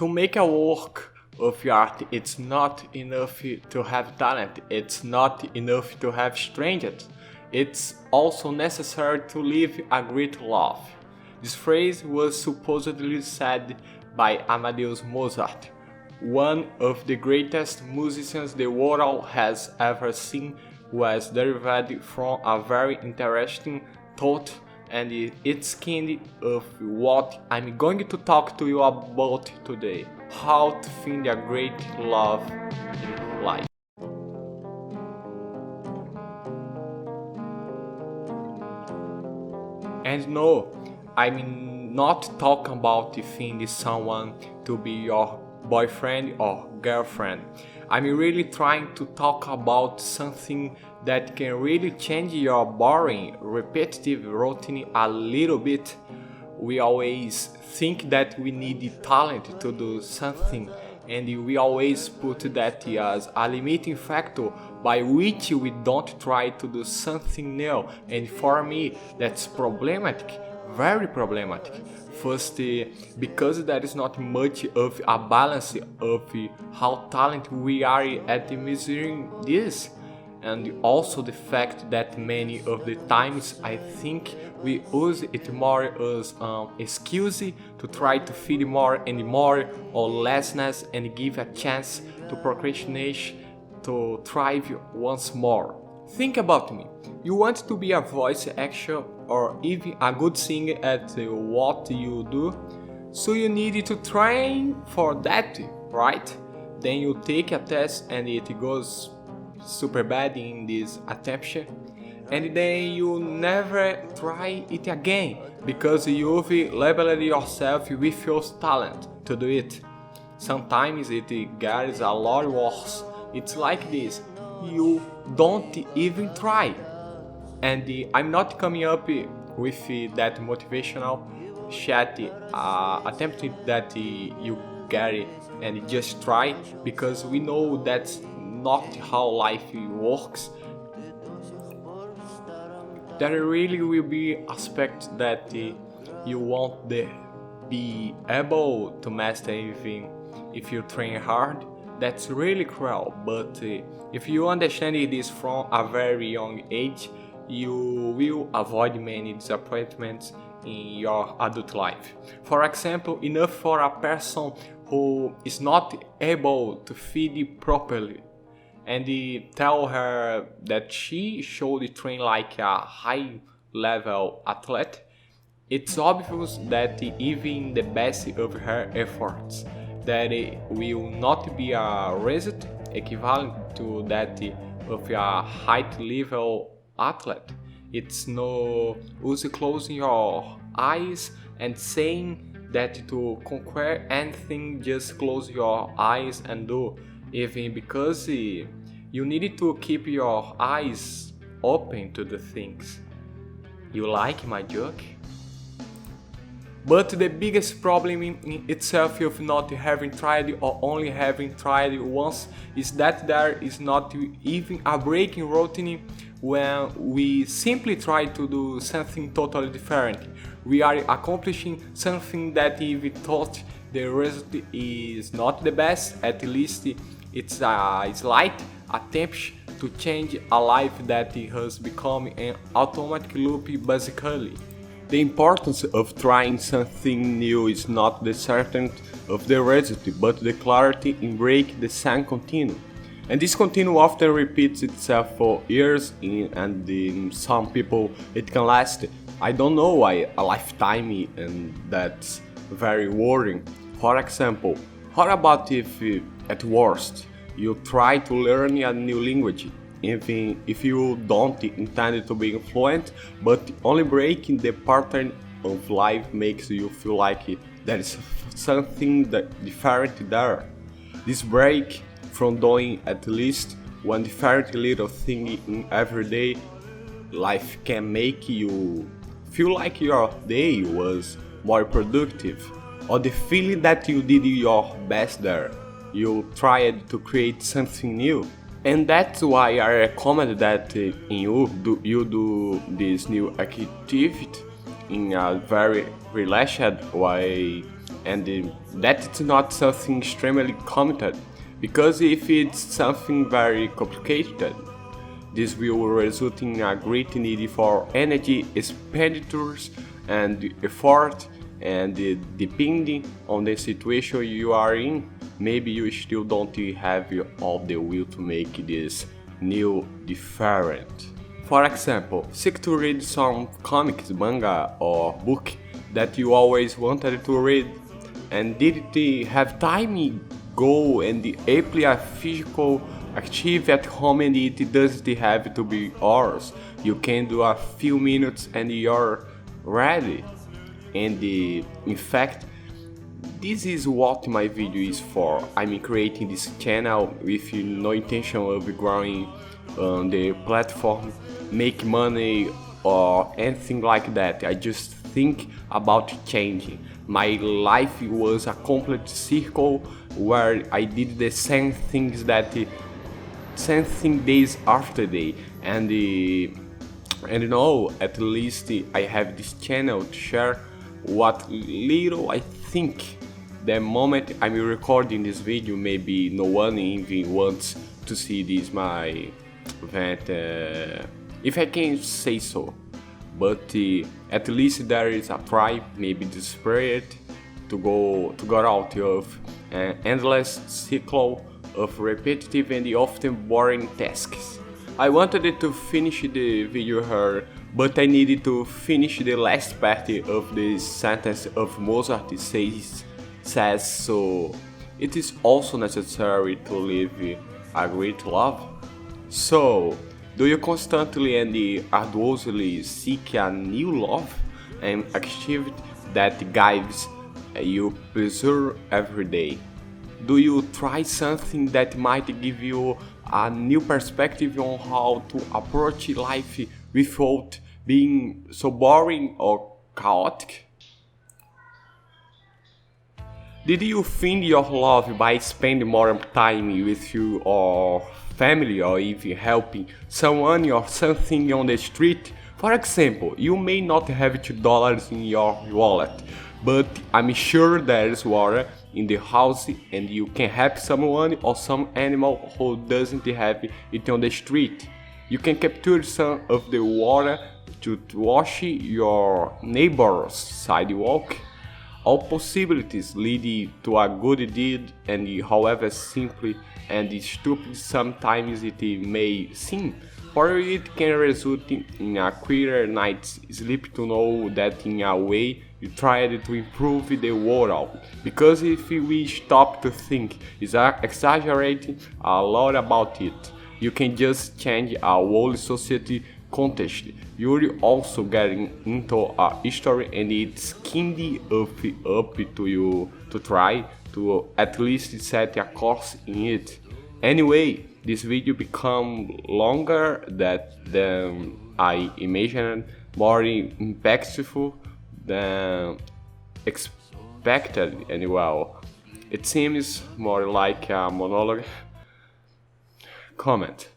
To make a work of art, it's not enough to have talent, it's not enough to have strength, it's also necessary to live a great life. This phrase was supposedly said by Amadeus Mozart, one of the greatest musicians the world has ever seen, was derived from a very interesting thought, and it's kind of what I'm going to talk to you about today: how to find a great love in life. And no, I'm not talking about finding someone to be your boyfriend or girlfriend. I'm really trying to talk about something that can really change your boring, repetitive routine a little bit. We always think that we need talent to do something, and we always put that as a limiting factor by which we don't try to do something new. And for me, that's problematic, very problematic. First, because there is not much of a balance of how talented we are at measuring this, and also the fact that many of the times I think we use it more as an excuse to try to feed more and more or lessness and give a chance to procrastination to thrive once more. Think about me. You want to be a voice actor or even a good singer at what you do, so you need to train for that, right? Then you take a test and it goes super bad in this attempt, and then you never try it again because you've labeled yourself with your talent to do it. Sometimes it gets a lot worse. It's like this: you don't even try. And I'm not coming up with that motivational chat attempting that you get it and just try, because we know that's not how life works. There really will be aspects that you won't be able to master even if you train hard. That's really cruel, but if you understand this from a very young age, you will avoid many disappointments in your adult life. For example, enough for a person who is not able to feed properly and tell her that she should train like a high level athlete. It's obvious that even the best of her efforts, that it will not be a result equivalent to that of a high level athlete. It's no use closing your eyes and saying that to conquer anything, just close your eyes and do, even because you need to keep your eyes open to the things. You like my joke? But the biggest problem in itself of not having tried or only having tried once is that there is not even a break in routine when we simply try to do something totally different. We are accomplishing something that if we thought the result is not the best, at least it's a slight attempt to change a life that has become an automatic loop basically. The importance of trying something new is not the certainty of the result, but the clarity in break the same continue. And this continue often repeats itself for years, and in some people it can last, I don't know why, a lifetime, and that's very worrying. For example, how about if at worst you try to learn a new language, even if you don't intend to be fluent, but only breaking the pattern of life makes you feel like there is something different there. This break from doing at least one different little thing in everyday life can make you feel like your day was more productive, or the feeling that you did your best there. You tried to create something new. And that's why I recommend that you do this new activity in a very relaxed way, and that it's not something extremely complicated, because if it's something very complicated, this will result in a great need for energy expenditures and effort, and depending on the situation you are in, maybe you still don't have all the will to make this new different. For example, seek to read some comics, manga or book that you always wanted to read and didn't have time, go and apply a physical activity at home, and it doesn't have to be yours. You can do a few minutes and you're ready. And in fact, this is what my video is for. I'm creating this channel with no intention of growing on the platform, make money or anything like that. I just think about changing. My life was a complete circle where I did the same things same thing days after day, and at least I have this channel to share what little I think. The moment I'm recording this video, maybe no one even wants to see this my event, if I can say so, but at least there is a try, maybe desperate, to go out of an endless cycle of repetitive and often boring tasks. I wanted to finish the video here, but I needed to finish the last part of the sentence of Mozart says, so it is also necessary to live a great love. So, do you constantly and arduously seek a new love and activity that gives you pleasure every day? Do you try something that might give you a new perspective on how to approach life without being so boring or chaotic? Did you find your love by spending more time with your family, or even helping someone or something on the street? For example, you may not have $2 in your wallet, but I'm sure there's water in the house and you can help someone or some animal who doesn't have it on the street. You can capture some of the water to wash your neighbor's sidewalk. All possibilities lead to a good deed, and however simple and stupid sometimes it may seem, for it can result in a quieter night's sleep to know that in a way you tried to improve the world. Because if we stop to think, exaggerating a lot about it, you can just change our whole society context. You're also getting into a story, and it's kinda up to you to try to at least set a course in it. Anyway, this video become longer than I imagined, more impactful than expected, and well, it seems more like a monologue. Comment.